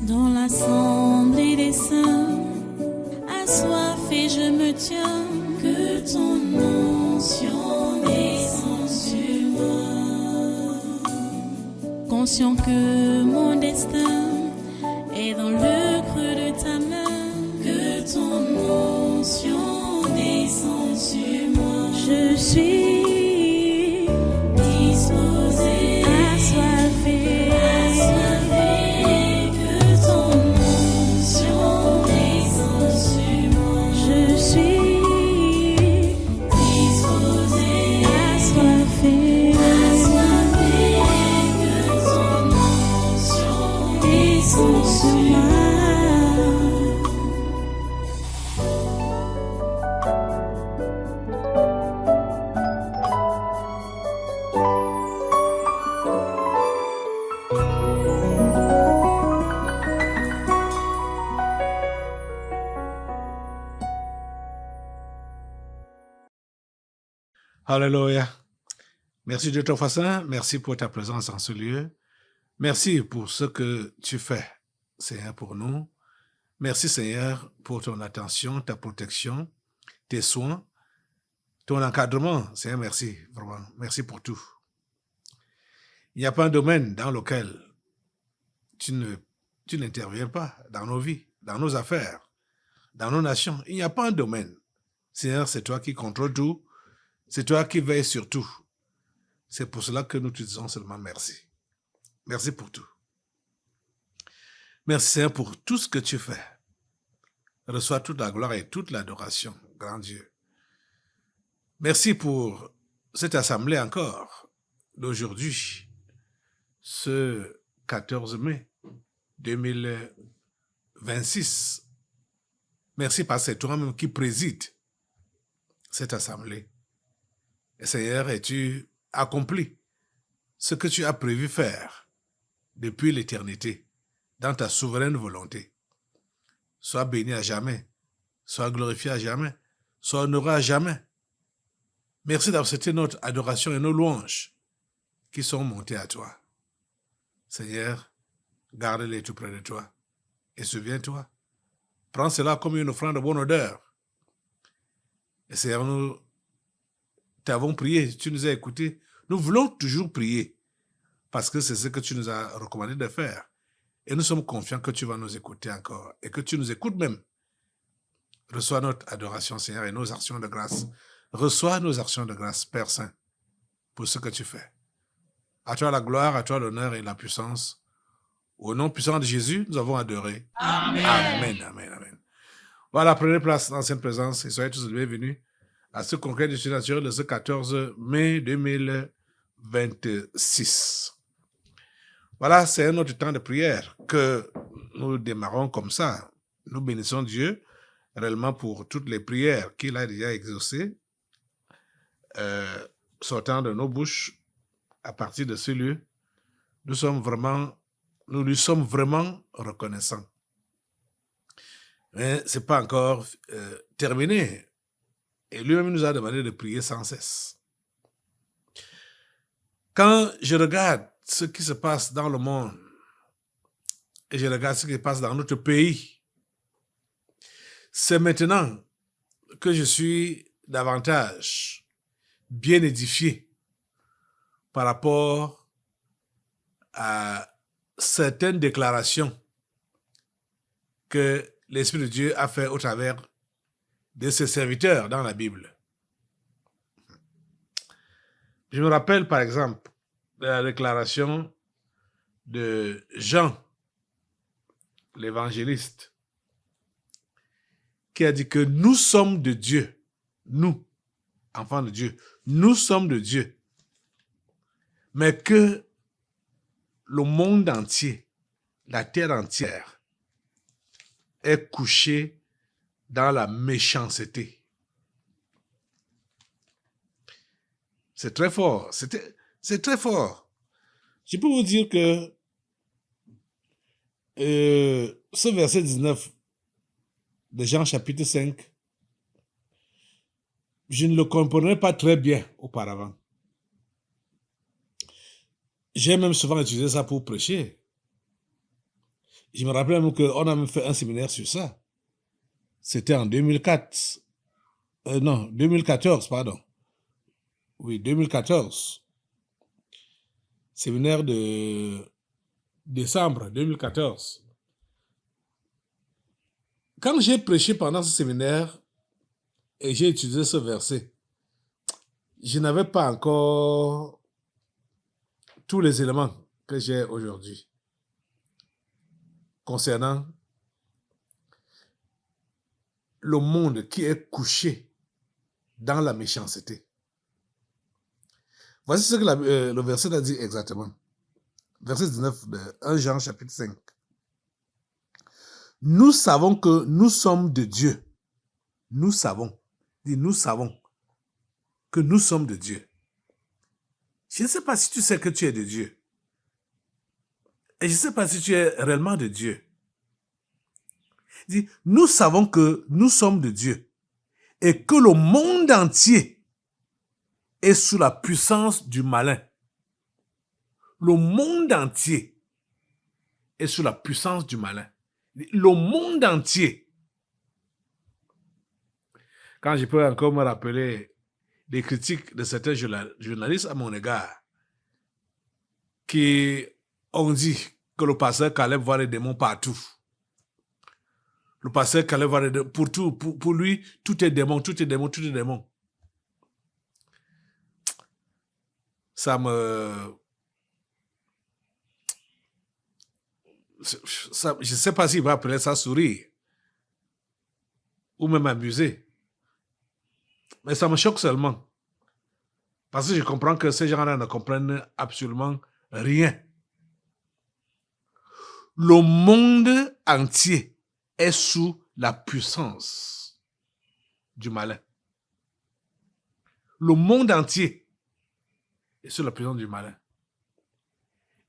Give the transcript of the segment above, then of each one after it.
Dans l'assemblée des saints, assoiffé je me tiens, que ton onction descende sur moi. Conscient que mon destin est dans le creux de ta main, que ton onction descende sur moi. Je suis disposé, assoiffé, que ton onction descende sur moi. Je suis disposé, assoiffé, que ton onction descende sur moi. Alléluia. Merci de ton Saint, merci pour ta présence en ce lieu. Merci pour ce que tu fais, Seigneur, pour nous. Merci, Seigneur, pour ton attention, ta protection, tes soins, ton encadrement. Seigneur, merci, vraiment. Merci pour tout. Il n'y a pas un domaine dans lequel tu n'interviens pas dans nos vies, dans nos affaires, dans nos nations. Il n'y a pas un domaine. Seigneur, c'est toi qui contrôles tout. C'est toi qui veilles sur tout. C'est pour cela que nous te disons seulement merci. Merci pour tout. Merci, Seigneur, pour tout ce que tu fais. Reçois toute la gloire et toute l'adoration, grand Dieu. Merci pour cette assemblée encore d'aujourd'hui, ce 14 mai 2026. Merci parce que c'est toi-même qui préside cette assemblée. Et Seigneur, et tu accomplis ce que tu as prévu faire depuis l'éternité, dans ta souveraine volonté. Sois béni à jamais, sois glorifié à jamais, sois honoré à jamais. Merci d'accepter notre adoration et nos louanges qui sont montées à toi. Seigneur, garde-les tout près de toi et souviens-toi. Prends cela comme une offrande de bonne odeur. Et Seigneur, nous t'avons prié, tu nous as écoutés. Nous voulons toujours prier parce que c'est ce que tu nous as recommandé de faire. Et nous sommes confiants que tu vas nous écouter encore et que tu nous écoutes même. Reçois notre adoration, Seigneur, et nos actions de grâce. Reçois nos actions de grâce, Père Saint, pour ce que tu fais. À toi la gloire, à toi l'honneur et la puissance. Au nom puissant de Jésus, nous avons adoré. Amen. Amen, amen, amen. Voilà, prenez place dans cette présence et soyez tous les bienvenus à ce congrès du naturel de ce 14 mai 2026. Voilà, c'est un autre temps de prière que nous démarrons comme ça. Nous bénissons Dieu réellement pour toutes les prières qu'il a déjà exaucées, sortant de nos bouches à partir de ce lieu. Nous lui sommes vraiment reconnaissants. Mais ce n'est pas encore terminé. Et lui-même nous a demandé de prier sans cesse. Quand je regarde ce qui se passe dans le monde et je regarde ce qui se passe dans notre pays, c'est maintenant que je suis davantage bien édifié par rapport à certaines déclarations que l'Esprit de Dieu a fait au travers de ses serviteurs dans la Bible. Je me rappelle par exemple de la déclaration de Jean, l'évangéliste, qui a dit que nous sommes de Dieu, nous, enfants de Dieu, nous sommes de Dieu, mais que le monde entier, la terre entière, est couché dans la méchanceté. C'est très fort. C'est très fort. Je peux vous dire que ce verset 19 de Jean chapitre 5, je ne le comprenais pas très bien auparavant. J'ai même souvent utilisé ça pour prêcher. Je me rappelle même qu'on a même fait un séminaire sur ça. C'était en 2004. Non, 2014, pardon. Oui, 2014. Séminaire de décembre 2014. Quand j'ai prêché pendant ce séminaire et j'ai utilisé ce verset, je n'avais pas encore tous les éléments que j'ai aujourd'hui concernant le monde qui est couché dans la méchanceté. Voici ce que le verset a dit exactement. Verset 19 de 1 Jean chapitre 5. Nous savons que nous sommes de Dieu. Nous savons que nous sommes de Dieu. Je ne sais pas si tu sais que tu es de Dieu. Et je ne sais pas si tu es réellement de Dieu. Dit, nous savons que nous sommes de Dieu et que le monde entier est sous la puissance du malin. Le monde entier est sous la puissance du malin. Le monde entier. Quand je peux encore me rappeler des critiques de certains journalistes à mon égard, qui ont dit que le pasteur Caleb voit les démons partout. Le pasteur Caleb voit les démons pour lui, tout est démon, tout est démon, tout est démon. Ça me... je ne sais pas s'il va appeler ça sourire ou même amuser. Mais ça me choque seulement. Parce que je comprends que ces gens-là ne comprennent absolument rien. Le monde entier est sous la puissance du malin. Le monde entier est sous la puissance du malin.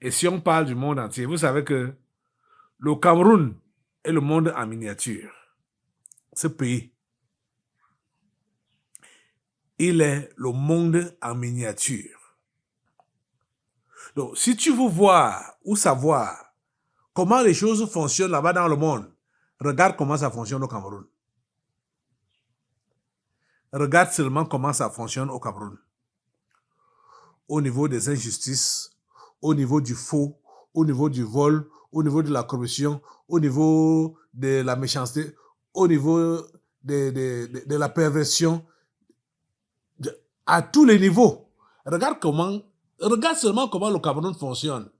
Et si on parle du monde entier, vous savez que le Cameroun est le monde en miniature. Ce pays, il est le monde en miniature. Donc, si tu veux voir ou savoir comment les choses fonctionnent là-bas dans le monde, regarde comment ça fonctionne au Cameroun. Regarde seulement comment ça fonctionne au Cameroun. Au niveau des injustices, au niveau du faux, au niveau du vol, au niveau de la corruption, au niveau de la méchanceté, au niveau de la perversion, à tous les niveaux. Regarde seulement comment le Cameroun fonctionne.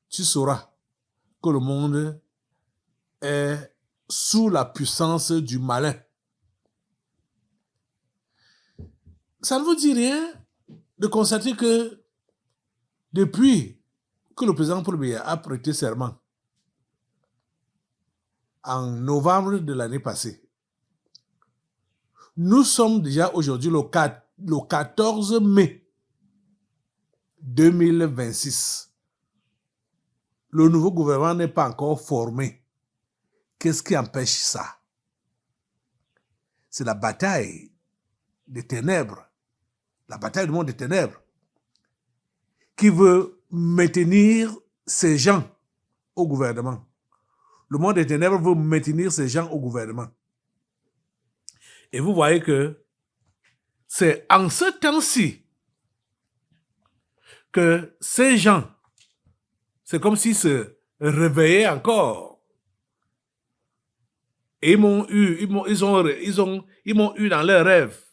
Tu sauras que le monde est sous la puissance du malin. Ça ne vous dit rien de constater que depuis que le président Paul Biya a prêté serment en novembre de l'année passée, nous sommes déjà aujourd'hui le 14 mai 2026. Le nouveau gouvernement n'est pas encore formé. Qu'est-ce qui empêche ça? C'est la bataille des ténèbres, la bataille du monde des ténèbres, qui veut maintenir ces gens au gouvernement. Le monde des ténèbres veut maintenir ces gens au gouvernement. Et vous voyez que c'est en ce temps-ci que ces gens, c'est comme s'ils se réveillaient encore. Et ils m'ont eu dans leurs rêves.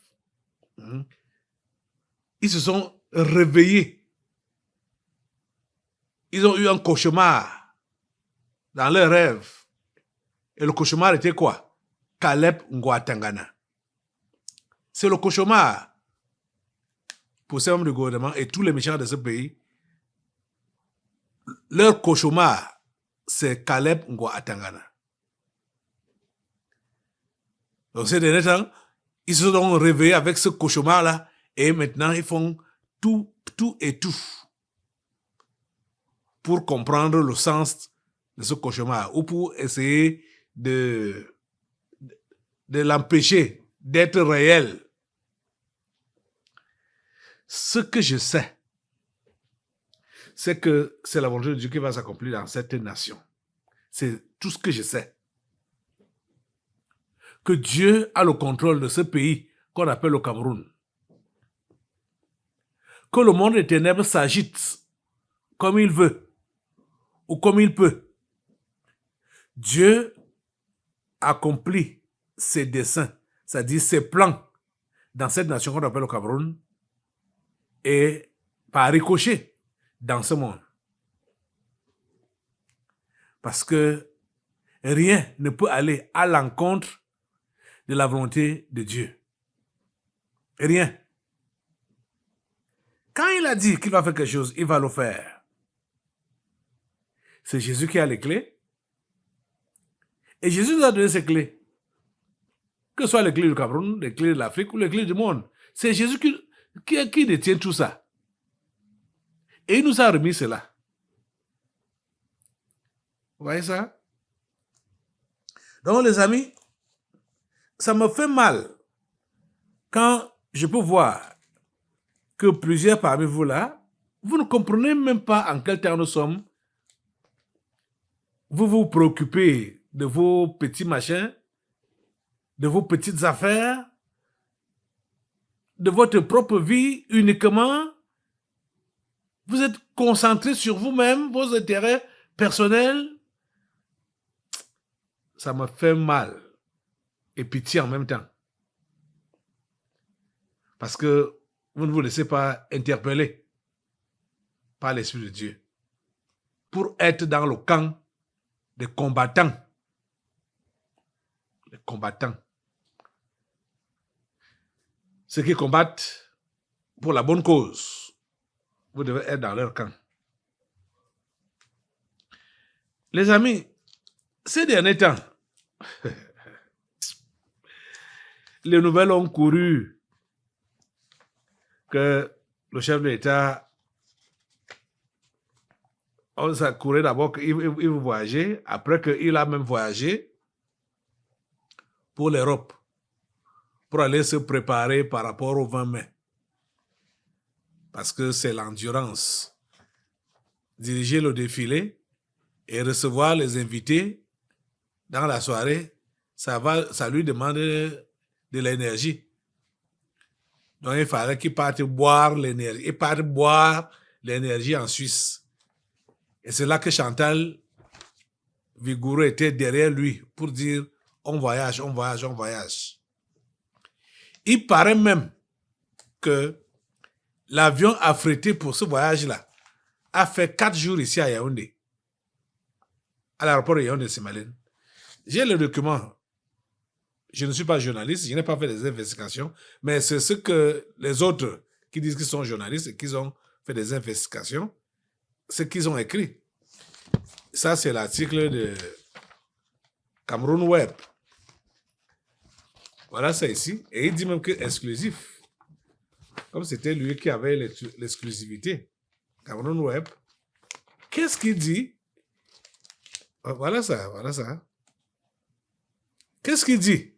Ils se sont réveillés. Ils ont eu un cauchemar dans leurs rêves. Et le cauchemar était quoi? Caleb Ngouatangana. C'est le cauchemar pour ces membres du gouvernement et tous les méchants de ce pays. Leur cauchemar, c'est Caleb Ngouatangana. Donc ces derniers temps, ils se sont réveillés avec ce cauchemar-là et maintenant ils font tout et tout pour comprendre le sens de ce cauchemar ou pour essayer de l'empêcher d'être réel. Ce que je sais, c'est que c'est la volonté de Dieu qui va s'accomplir dans cette nation. C'est tout ce que je sais. Que Dieu a le contrôle de ce pays qu'on appelle le Cameroun. Que le monde des ténèbres s'agite comme il veut ou comme il peut. Dieu accomplit ses desseins, c'est-à-dire ses plans dans cette nation qu'on appelle le Cameroun et par ricochet dans ce monde. Parce que rien ne peut aller à l'encontre de la volonté de Dieu. Rien. Quand il a dit qu'il va faire quelque chose, il va le faire. C'est Jésus qui a les clés. Et Jésus nous a donné ces clés. Que ce soit les clés du Cameroun, les clés de l'Afrique ou les clés du monde. C'est Jésus qui détient tout ça. Et il nous a remis cela. Vous voyez ça? Donc les amis, ça me fait mal quand je peux voir que plusieurs parmi vous là, vous ne comprenez même pas en quel temps nous sommes. Vous vous préoccupez de vos petits machins, de vos petites affaires, de votre propre vie uniquement. Vous êtes concentrés sur vous-même, vos intérêts personnels. Ça me fait mal et pitié en même temps. Parce que vous ne vous laissez pas interpeller par l'Esprit de Dieu pour être dans le camp des combattants. Les combattants. Ceux qui combattent pour la bonne cause. Vous devez être dans leur camp. Les amis, ces derniers temps, les nouvelles ont couru que le chef de l'État, ça courait d'abord qu'il veut voyager, après qu'il a même voyagé pour l'Europe, pour aller se préparer par rapport au 20 mai. Parce que c'est l'endurance. Diriger le défilé et recevoir les invités dans la soirée, ça lui demande de l'énergie. Donc il fallait qu'il parte boire l'énergie. Il parte boire l'énergie en Suisse. Et c'est là que Chantal Vigoureux était derrière lui pour dire on voyage, on voyage, on voyage. Il paraît même que l'avion affrété pour ce voyage-là a fait 4 jours ici à Yaoundé, à l'aéroport de Yaoundé-Simalène. J'ai le document. Je ne suis pas journaliste, je n'ai pas fait des investigations, mais c'est ce que les autres qui disent qu'ils sont journalistes et qu'ils ont fait des investigations, ce qu'ils ont écrit. Ça, c'est l'article de Cameroun Web. Voilà ça ici. Et il dit même que exclusif. Comme c'était lui qui avait l'exclusivité. Cameroun Web. Qu'est-ce qu'il dit? Voilà ça, voilà ça. Qu'est-ce qu'il dit?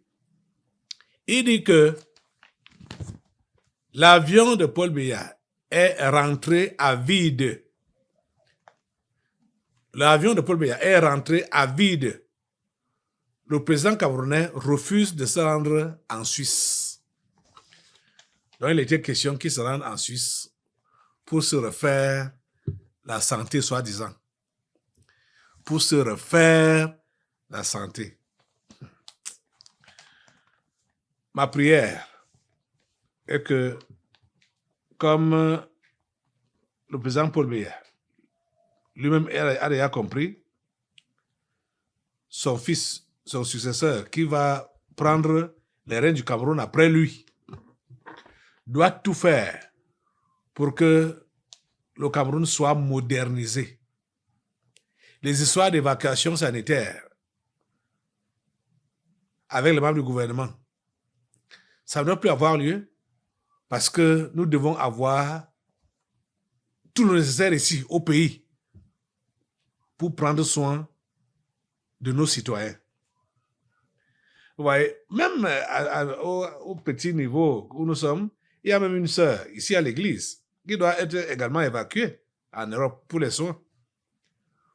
Il dit que l'avion de Paul Biya est rentré à vide. L'avion de Paul Biya est rentré à vide. Le président camerounais refuse de se rendre en Suisse. Donc il était question qu'il se rende en Suisse pour se refaire la santé, soi-disant. Pour se refaire la santé. Ma prière est que, comme le président Paul Biya lui-même a déjà compris, son fils, son successeur, qui va prendre les rênes du Cameroun après lui, doit tout faire pour que le Cameroun soit modernisé. Les histoires d'évacuation sanitaire avec les membres du gouvernement, ça ne doit plus avoir lieu parce que nous devons avoir tout le nécessaire ici, au pays, pour prendre soin de nos citoyens. Vous voyez, même au petit niveau où nous sommes, il y a même une sœur ici à l'église qui doit être également évacuée en Europe pour les soins?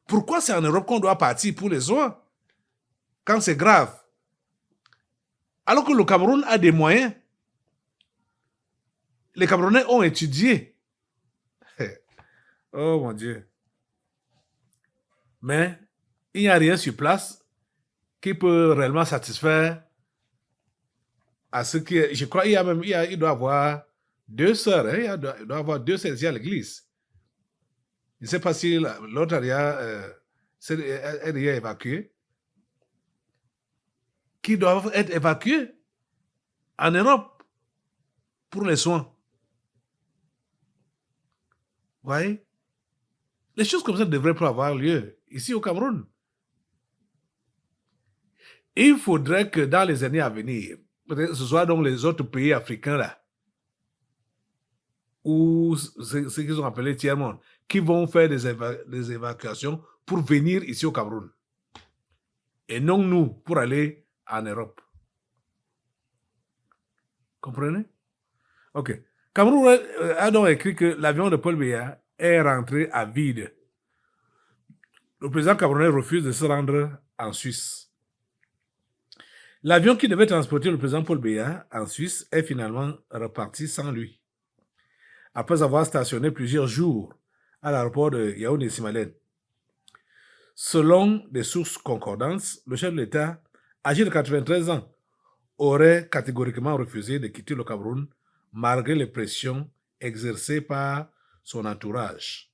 Pourquoi c'est en Europe qu'on doit partir pour les soins quand c'est grave? Alors que le Cameroun a des moyens. Les Camerounais ont étudié. Oh mon Dieu. Mais il n'y a rien sur place qui peut réellement satisfaire à ce qui... Je crois qu'il doit avoir 2 sœurs. Hein, il doit avoir 2 sœurs ici à l'église. Je ne sais pas si l'autre est déjà évacuée. Qui doivent être évacués en Europe pour les soins. Vous voyez? Les choses comme ça ne devraient pas avoir lieu ici au Cameroun. Il faudrait que dans les années à venir, peut-être ce soit donc les autres pays africains là, ou ce qu'ils ont appelé tiers-monde, qui vont faire des évacuations pour venir ici au Cameroun. Et non nous, pour aller en Europe. Comprenez? Ok. Cameroun a donc écrit que l'avion de Paul Biya est rentré à vide. Le président camerounais refuse de se rendre en Suisse. L'avion qui devait transporter le président Paul Biya en Suisse est finalement reparti sans lui. Après avoir stationné plusieurs jours à l'aéroport de Yaoundé-Simalène. Selon des sources concordantes, le chef de l'État, âgé de 93 ans, aurait catégoriquement refusé de quitter le Cameroun malgré les pressions exercées par son entourage.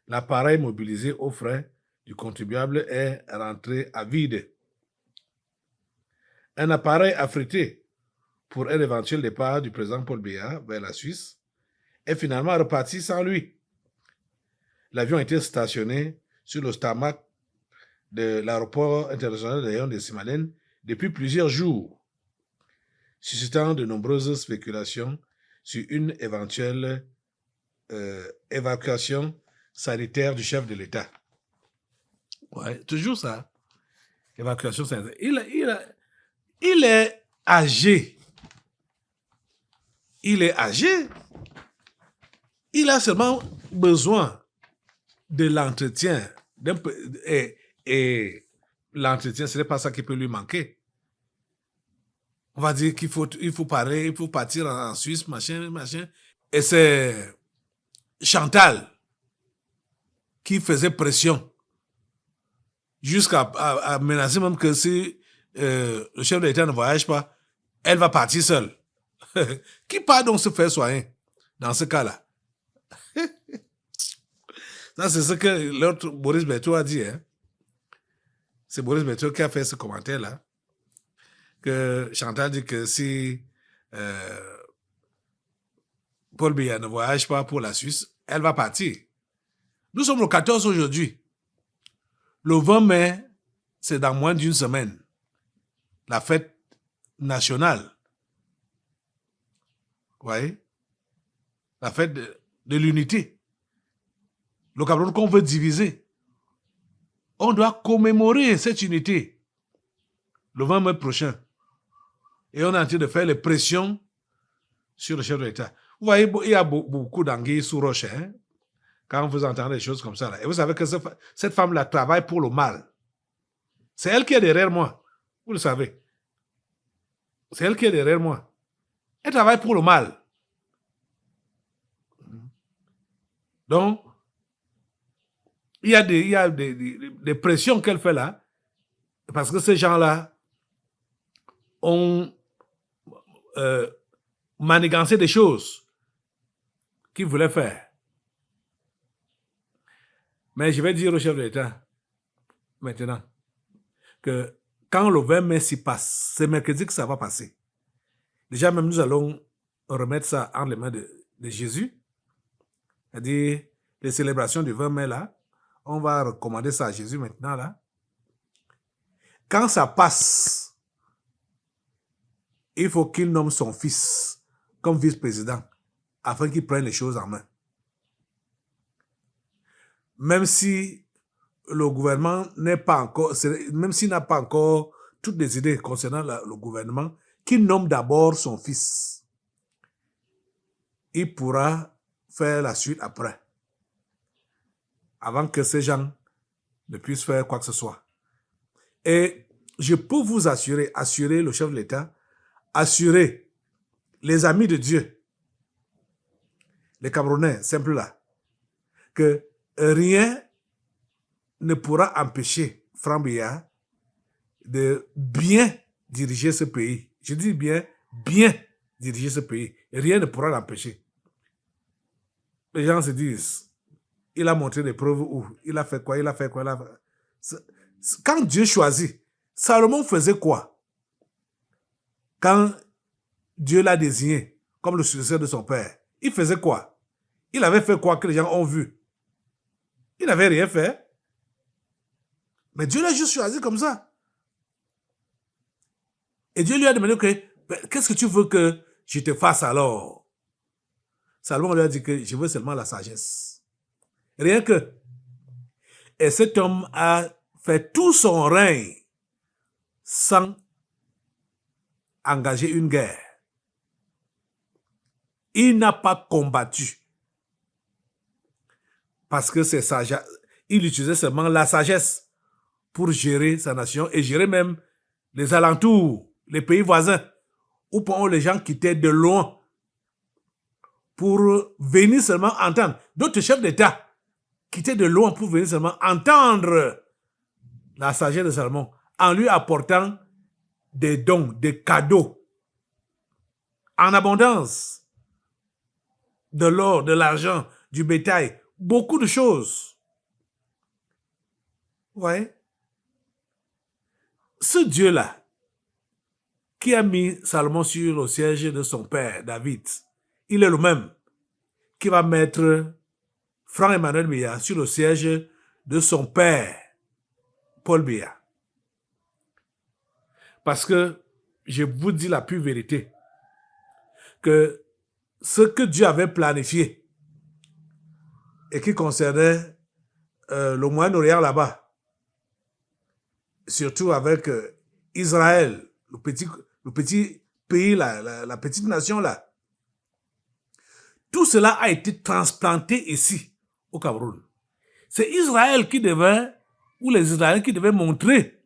L'appareil mobilisé aux frais du contribuable est rentré à vide. Un appareil affrété pour un éventuel départ du président Paul Biya vers la Suisse est finalement reparti sans lui. L'avion était stationné sur le tarmac de l'aéroport international de Yaoundé-Simalène depuis plusieurs jours, suscitant de nombreuses spéculations sur une éventuelle évacuation sanitaire du chef de l'État. Ouais, toujours ça. Évacuation sanitaire. Il est âgé. Il est âgé. Il a seulement besoin de l'entretien. Et l'entretien, ce n'est pas ça qui peut lui manquer. On va dire qu'il faut parler, il faut partir en Suisse, machin. Et c'est Chantal qui faisait pression jusqu'à menacer même que si le chef de l'État ne voyage pas, elle va partir seule. Qui part donc se faire soigner dans ce cas-là? Ça, c'est ce que l'autre Boris Berthaud a dit. Hein? C'est Boris Berthaud qui a fait ce commentaire-là. Que Chantal dit que si Paul Biya ne voyage pas pour la Suisse, elle va partir. Nous sommes le 14 aujourd'hui. Le 20 mai, c'est dans moins d'une semaine. La fête nationale. Vous voyez? La fête de l'unité. Le Cameroun qu'on veut diviser. On doit commémorer cette unité le 20 mai prochain. Et on est en train de faire les pressions sur le chef de l'État. Vous voyez, il y a beaucoup d'anguilles sous roche, hein, quand vous entendez des choses comme ça. Là. Et vous savez que cette femme-là travaille pour le mal. C'est elle qui est derrière moi. Vous le savez. C'est elle qui est derrière moi. Elle travaille pour le mal. Donc, il y a des pressions qu'elle fait là, parce que ces gens-là ont manigancé des choses qu'ils voulaient faire. Mais je vais dire au chef de l'État, maintenant, que quand le 20 mai s'y passe, c'est mercredi que ça va passer. Déjà, même nous allons remettre ça entre les mains de Jésus. C'est-à-dire, les célébrations du 20 mai, là, on va recommander ça à Jésus maintenant, là. Quand ça passe, il faut qu'il nomme son fils comme vice-président afin qu'il prenne les choses en main. Même si le gouvernement n'est pas encore, même s'il n'a pas encore toutes les idées concernant le gouvernement, qu'il nomme d'abord son fils. Il pourra faire la suite après. avant que ces gens ne puissent faire quoi que ce soit. Et je peux vous assurer le chef de l'État, assurer les amis de Dieu, les Camerounais simples là, que rien ne pourra empêcher Franck Biya de bien diriger ce pays. Je dis bien diriger ce pays. Et rien ne pourra l'empêcher. Les gens se disent, il a montré des preuves où, il a fait quoi, Quand Dieu choisit, Salomon faisait quoi? Quand Dieu l'a désigné comme le successeur de son père, il faisait quoi? Il avait fait quoi que les gens ont vu? Il n'avait rien fait. Mais Dieu l'a juste choisi comme ça. Et Dieu lui a demandé qu'est-ce que tu veux que je te fasse alors? Salomon lui a dit que je veux seulement la sagesse. Rien que. Et cet homme a fait tout son règne sans engager une guerre. Il n'a pas combattu. Parce que c'est sagesse. Il utilisait seulement la sagesse pour gérer sa nation et gérer même les alentours, les pays voisins, où les gens quittaient de loin pour venir seulement entendre. D'autres chefs d'État quittaient de loin pour venir seulement entendre la sagesse de Salomon en lui apportant des dons, des cadeaux en abondance, de l'or, de l'argent, du bétail, beaucoup de choses. Ouais. Ce Dieu-là, qui a mis Salomon sur le siège de son père, David, il est le même qui va mettre Franck Emmanuel Biya sur le siège de son père, Paul Biya. Parce que, je vous dis la pure vérité, que ce que Dieu avait planifié et qui concernait le Moyen-Orient là-bas, surtout avec Israël, le petit pays là, la petite nation là, tout cela a été transplanté ici, au Cameroun. C'est Israël qui devait, ou les Israéliens qui devaient montrer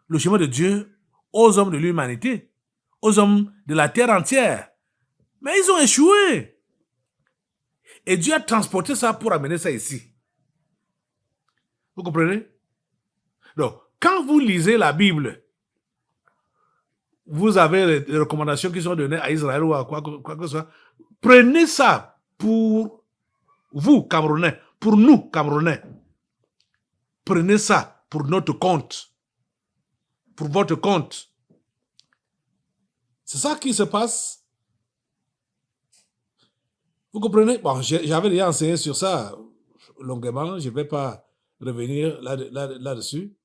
le chemin de Dieu aux hommes de l'humanité, aux hommes de la terre entière. Mais ils ont échoué. Et Dieu a transporté ça pour amener ça ici. Vous comprenez? Donc, quand vous lisez la Bible, vous avez les recommandations qui sont données à Israël ou à quoi que ce soit. Prenez ça pour vous, Camerounais, pour nous, Camerounais. Prenez ça pour notre compte, pour votre compte. C'est ça qui se passe. Vous comprenez? Bon, j'avais déjà enseigné sur ça longuement, je ne vais pas revenir là-dessus.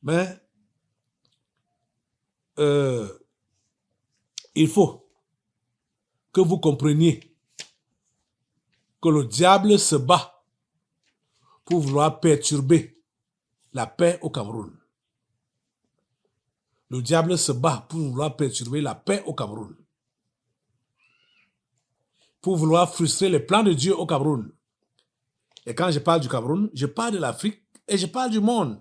Mais il faut que vous compreniez que le diable se bat pour vouloir perturber la paix au Cameroun. Le diable se bat pour vouloir perturber la paix au Cameroun. Pour vouloir frustrer les plans de Dieu au Cameroun. Et quand je parle du Cameroun, je parle de l'Afrique et je parle du monde.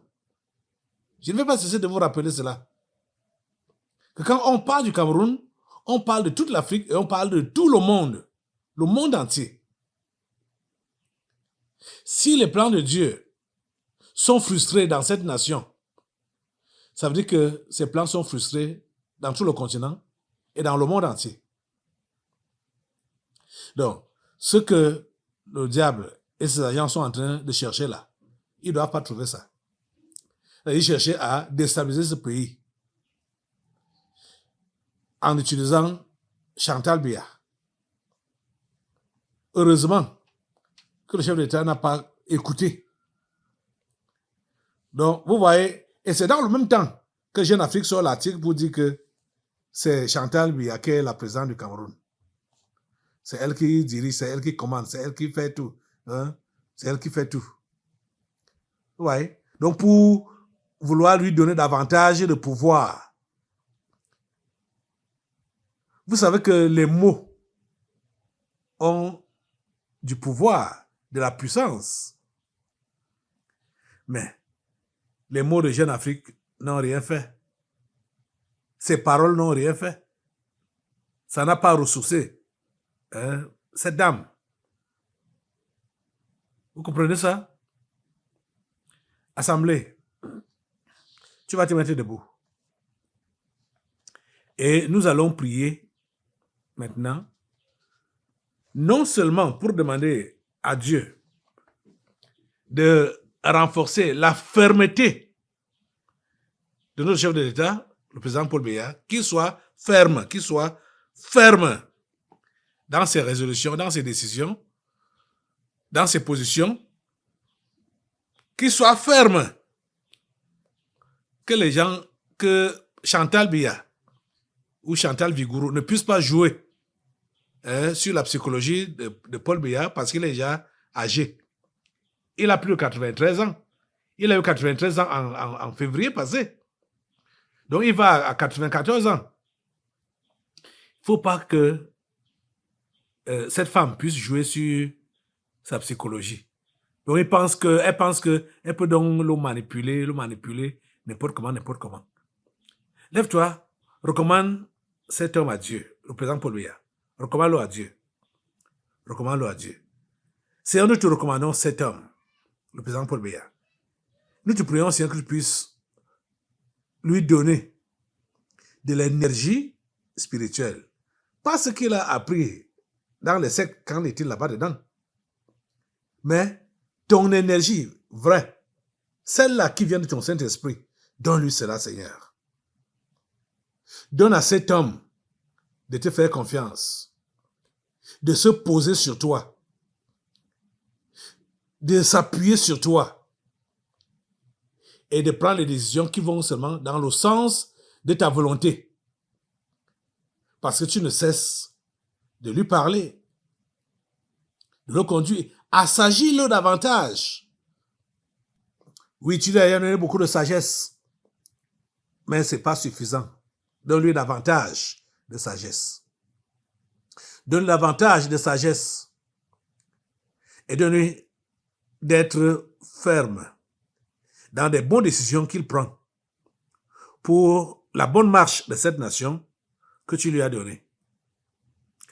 Je ne vais pas cesser de vous rappeler cela. Que quand on parle du Cameroun, on parle de toute l'Afrique et on parle de tout le monde entier. Si les plans de Dieu sont frustrés dans cette nation, ça veut dire que ces plans sont frustrés dans tout le continent et dans le monde entier. Donc, ce que le diable et ses agents sont en train de chercher là, ils ne doivent pas trouver ça. Ils cherchaient à déstabiliser ce pays en utilisant Chantal Biya. Heureusement que le chef d'État n'a pas écouté. Donc, vous voyez, et c'est dans le même temps que Jeune Afrique sort l'article pour dire que c'est Chantal Biya qui est la présidente du Cameroun. C'est elle qui dirige, c'est elle qui commande, c'est elle qui fait tout. Hein? C'est elle qui fait tout. Vous voyez? Donc, pour vouloir lui donner davantage de pouvoir, vous savez que les mots ont du pouvoir. de la puissance. Mais les mots de Jeune Afrique n'ont rien fait. Ces paroles n'ont rien fait. Ça n'a pas ressourcé cette dame. Vous comprenez ça? Assemblée, tu vas te mettre debout. Et nous allons prier maintenant, non seulement pour demander à Dieu de renforcer la fermeté de notre chef de l'État, le président Paul Biya, qu'il soit ferme dans ses résolutions, dans ses décisions, dans ses positions, qu'il soit ferme, que Chantal Biya ou Chantal Vigouroux ne puissent pas jouer sur la psychologie de Paul Biya parce qu'il est déjà âgé. Il a plus de 93 ans. Il a eu 93 ans en février passé. Donc il va à 94 ans. Il ne faut pas que cette femme puisse jouer sur sa psychologie. Donc elle pense qu'elle peut donc le manipuler n'importe comment. Lève-toi, recommande cet homme à Dieu, le président Paul Biya. Recommande-le à Dieu. Seigneur, nous te recommandons cet homme, le président Paul Biya. Nous te prions, Seigneur, que tu puisses lui donner de l'énergie spirituelle. Pas ce qu'il a appris dans les sectes quand il était là-bas dedans. Mais ton énergie vraie, celle-là qui vient de ton Saint-Esprit, donne-lui cela, Seigneur. Donne à cet homme de te faire confiance, de se poser sur toi, de s'appuyer sur toi et de prendre les décisions qui vont seulement dans le sens de ta volonté. Parce que tu ne cesses de lui parler, de le conduire. Assagis-le davantage. Oui, tu lui as donné beaucoup de sagesse, mais ce n'est pas suffisant. Donne-lui davantage de sagesse. Donne davantage de sagesse et donne-lui d'être ferme dans des bonnes décisions qu'il prend pour la bonne marche de cette nation que tu lui as donnée.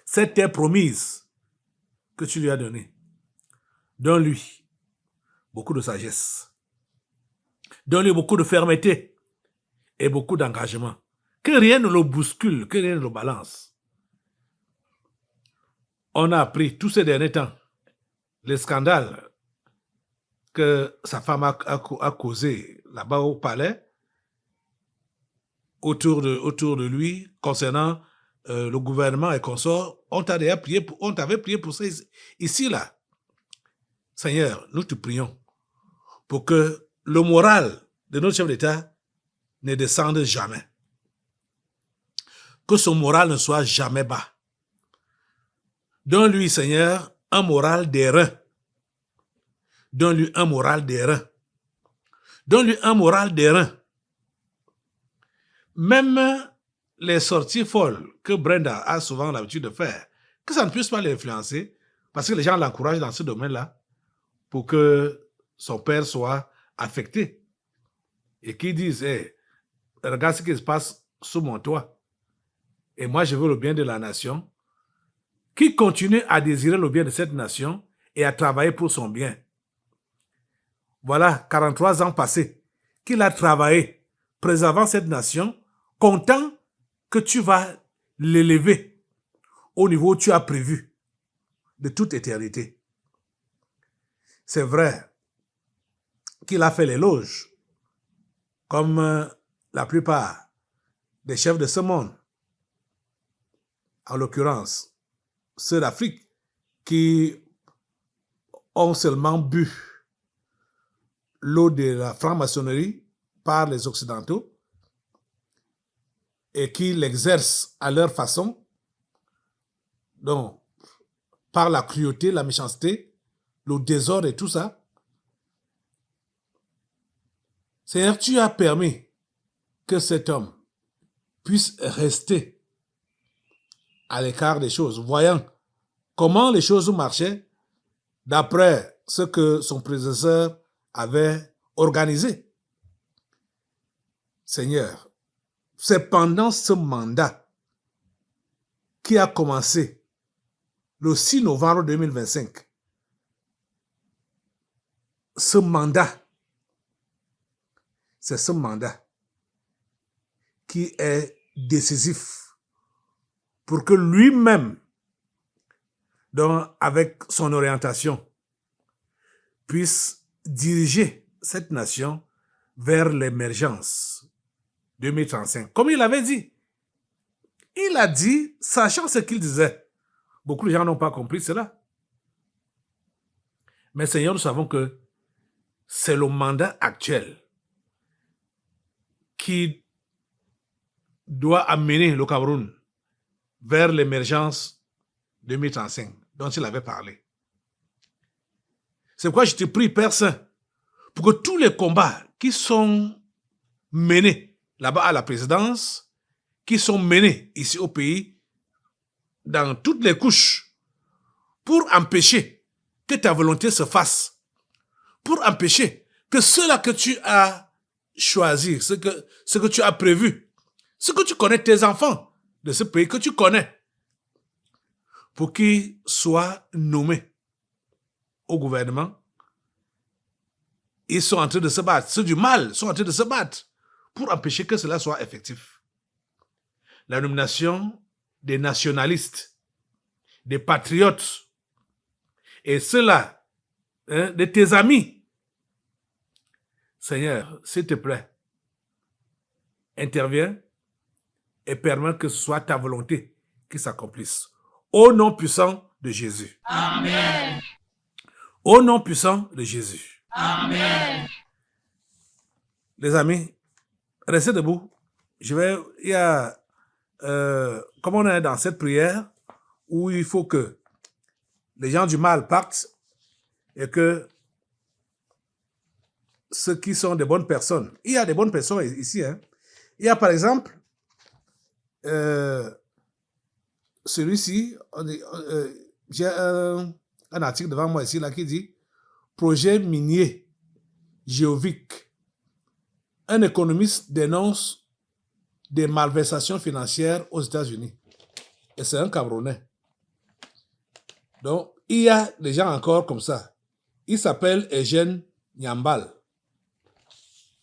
Cette terre promise que tu lui as donnée. Donne-lui beaucoup de sagesse. Donne-lui beaucoup de fermeté et beaucoup d'engagement. Que rien ne le bouscule, que rien ne le balance. On a appris tous ces derniers temps les scandales que sa femme a causé là-bas au palais autour de lui concernant le gouvernement et consorts. On t'avait prié pour ça ici, là. Seigneur, nous te prions pour que le moral de notre chef d'État ne descende jamais. Que son moral ne soit jamais bas. Donne-lui, Seigneur, un moral d'airain. Donne-lui un moral d'airain. Donne-lui un moral d'airain. Même les sorties folles que Brenda a souvent l'habitude de faire, que ça ne puisse pas l'influencer, parce que les gens l'encouragent dans ce domaine-là, pour que son père soit affecté. Et qu'ils disent, hey, regarde ce qui se passe sous mon toit. Et moi, je veux le bien de la nation. Qui continue à désirer le bien de cette nation et à travailler pour son bien. Voilà 43 ans passés qu'il a travaillé, préservant cette nation, content que tu vas l'élever au niveau où tu as prévu de toute éternité. C'est vrai qu'il a fait l'éloge, comme la plupart des chefs de ce monde, en l'occurrence ceux d'Afrique qui ont seulement bu l'eau de la franc-maçonnerie par les Occidentaux et qui l'exercent à leur façon, donc par la cruauté, la méchanceté, le désordre et tout ça. Seigneur, tu as permis que cet homme puisse rester à l'écart des choses, voyant comment les choses marchaient d'après ce que son prédécesseur avait organisé. Seigneur, c'est pendant ce mandat qui a commencé le 6 novembre 2025. Ce mandat, c'est ce mandat qui est décisif pour que lui-même, donc avec son orientation, puisse diriger cette nation vers l'émergence 2035. Comme il avait dit. Il a dit, sachant ce qu'il disait. Beaucoup de gens n'ont pas compris cela. Mais Seigneur, nous savons que c'est le mandat actuel qui doit amener le Cameroun vers l'émergence 2035 dont il avait parlé. C'est pourquoi je te prie, Père Saint, pour que tous les combats qui sont menés là-bas à la présidence, qui sont menés ici au pays, dans toutes les couches, pour empêcher que ta volonté se fasse, pour empêcher que cela que tu as choisi, ce que tu as prévu, ce que tu connais, tes enfants de ce pays que tu connais, pour qu'ils soient nommés au gouvernement, ils sont en train de se battre. Ceux du mal sont en train de se battre pour empêcher que cela soit effectif. La nomination des nationalistes, des patriotes, et ceux-là, de tes amis. Seigneur, s'il te plaît, interviens et permets que ce soit ta volonté qui s'accomplisse. Au nom puissant de Jésus. Amen. Au nom puissant de Jésus. Amen. Les amis, restez debout. Il y a, comme on est dans cette prière, où il faut que les gens du mal partent et que ceux qui sont des bonnes personnes, il y a des bonnes personnes ici. Hein. Il y a par exemple, celui-ci, j'ai un article devant moi ici là, qui dit « Projet minier Géovic. Un économiste dénonce des malversations financières aux États-Unis. » Et c'est un Camerounais. Donc, il y a des gens encore comme ça. Il s'appelle Eugène Nyambal.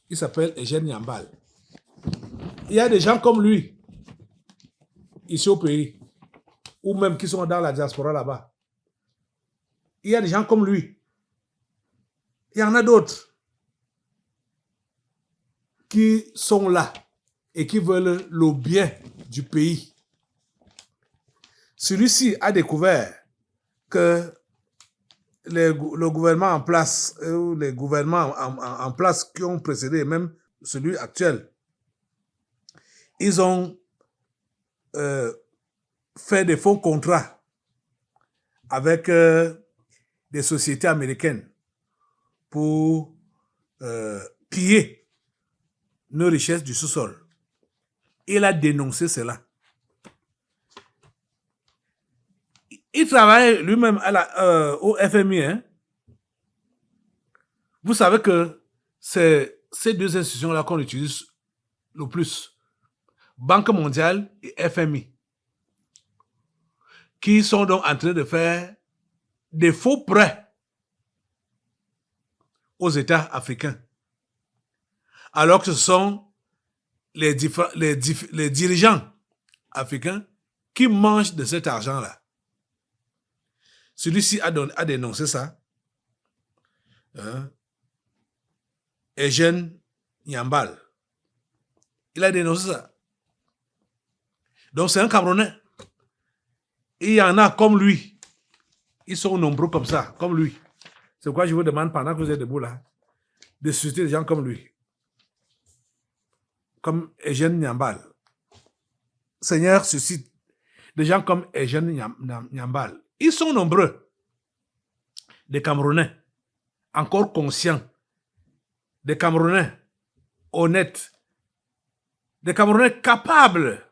Il s'appelle Eugène Nyambal. Il y a des gens comme lui, ici au pays, ou même qui sont dans la diaspora là-bas. Il y a des gens comme lui. Il y en a d'autres qui sont là et qui veulent le bien du pays. Celui-ci a découvert que le gouvernement en place, ou les gouvernements en place qui ont précédé, même celui actuel, ils ont fait des faux contrats avec des sociétés américaines pour piller nos richesses du sous-sol. Il a dénoncé cela. Il travaille lui-même au FMI. Hein. Vous savez que c'est ces deux institutions-là qu'on utilise le plus. Banque mondiale et FMI. Qui sont donc en train de faire des faux prêts aux États africains. Alors que ce sont les dirigeants africains qui mangent de cet argent-là. Celui-ci a dénoncé ça. Eugène Nyambal. Il a dénoncé ça. Donc c'est un Camerounais. Il y en a comme lui. Ils sont nombreux comme ça, comme lui. C'est pourquoi je vous demande, pendant que vous êtes debout là, de susciter des gens comme lui. Comme Eugène Nyambal. Seigneur, suscite des gens comme Eugène Nyambal. Ils sont nombreux. Des Camerounais, encore conscients. Des Camerounais honnêtes. Des Camerounais capables.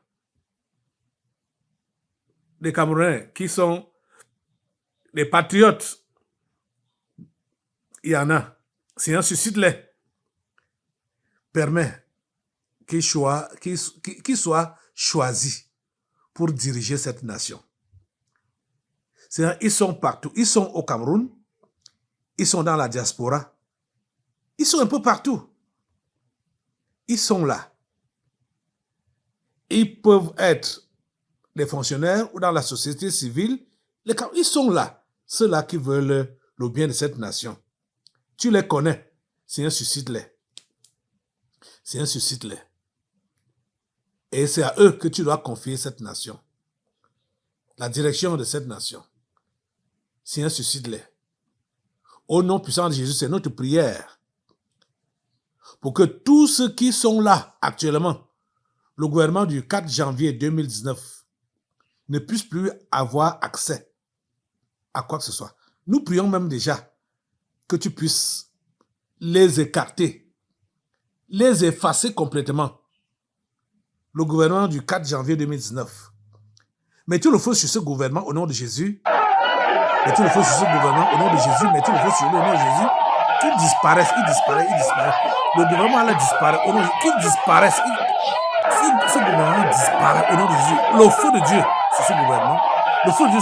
Des Camerounais qui sont des patriotes il y en a. Seigneur, suscite-les. Permets qu'ils soient choisis pour diriger cette nation. Seigneur, ils sont partout. Ils sont au Cameroun. Ils sont dans la diaspora. Ils sont un peu partout. Ils sont là. Ils peuvent être des fonctionnaires ou dans la société civile. Ils sont là. Ceux-là qui veulent le bien de cette nation. Tu les connais. Seigneur, suscite-les. Seigneur, suscite-les. Et c'est à eux que tu dois confier cette nation. La direction de cette nation. Seigneur, suscite-les. Au nom puissant de Jésus, c'est notre prière. Pour que tous ceux qui sont là actuellement, le gouvernement du 4 janvier 2019, ne puisse plus avoir accès à quoi que ce soit. Nous prions même déjà que tu puisses les écarter, les effacer complètement. Le gouvernement du 4 janvier 2019. Mettez le feu sur ce gouvernement au nom de Jésus. Mettez le feu sur ce gouvernement au nom de Jésus. Mettez le feu sur lui au nom de Jésus. Qu'il disparaisse, il disparaît, il disparaît. Le gouvernement là disparaît au nom de Jésus. Qu'il disparaisse. Ce gouvernement disparaît au nom de Jésus. Le feu de Dieu sur ce gouvernement. Le feu de Dieu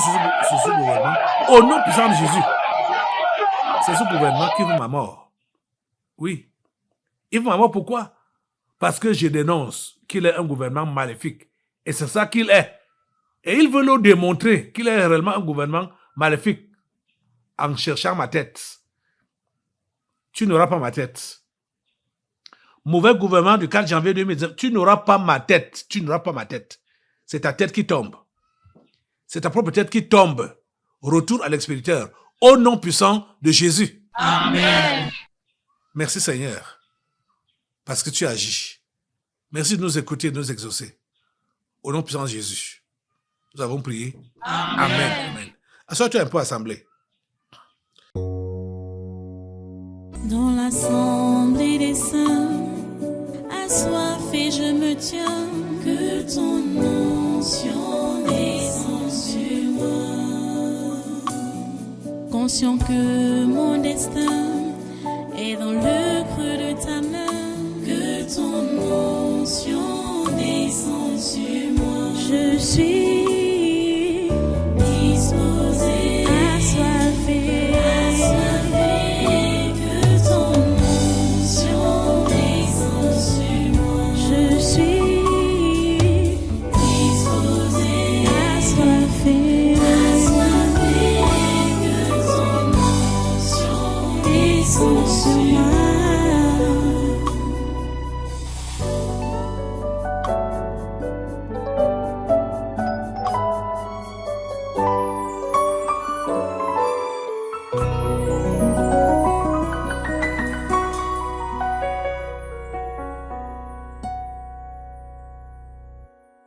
sur ce gouvernement. Au nom puissant de Jésus. C'est ce gouvernement qui veut ma mort. Oui. Il veut ma mort, pourquoi? Parce que je dénonce qu'il est un gouvernement maléfique. Et c'est ça qu'il est. Et il veut nous démontrer qu'il est réellement un gouvernement maléfique en cherchant ma tête. Tu n'auras pas ma tête. Mauvais gouvernement du 4 janvier 2019, tu n'auras pas ma tête. Tu n'auras pas ma tête. C'est ta tête qui tombe. C'est ta propre tête qui tombe. Retour à l'expéditeur. Au nom puissant de Jésus. Amen. Merci Seigneur. Parce que tu agis. Merci de nous écouter et de nous exaucer. Au nom puissant de Jésus. Nous avons prié. Amen. Amen. Assois-toi un peu assemblée. Dans l'assemblée des saints, assoiffé je me tiens, que ton onction descende sur moi. Conscient que mon destin est dans le creux de ta main, que ton onction descende sur moi. Je suis disposé, assoiffé, que ton onction descende sur moi. Je suis disposé, assoiffé, que ton onction descende sur moi.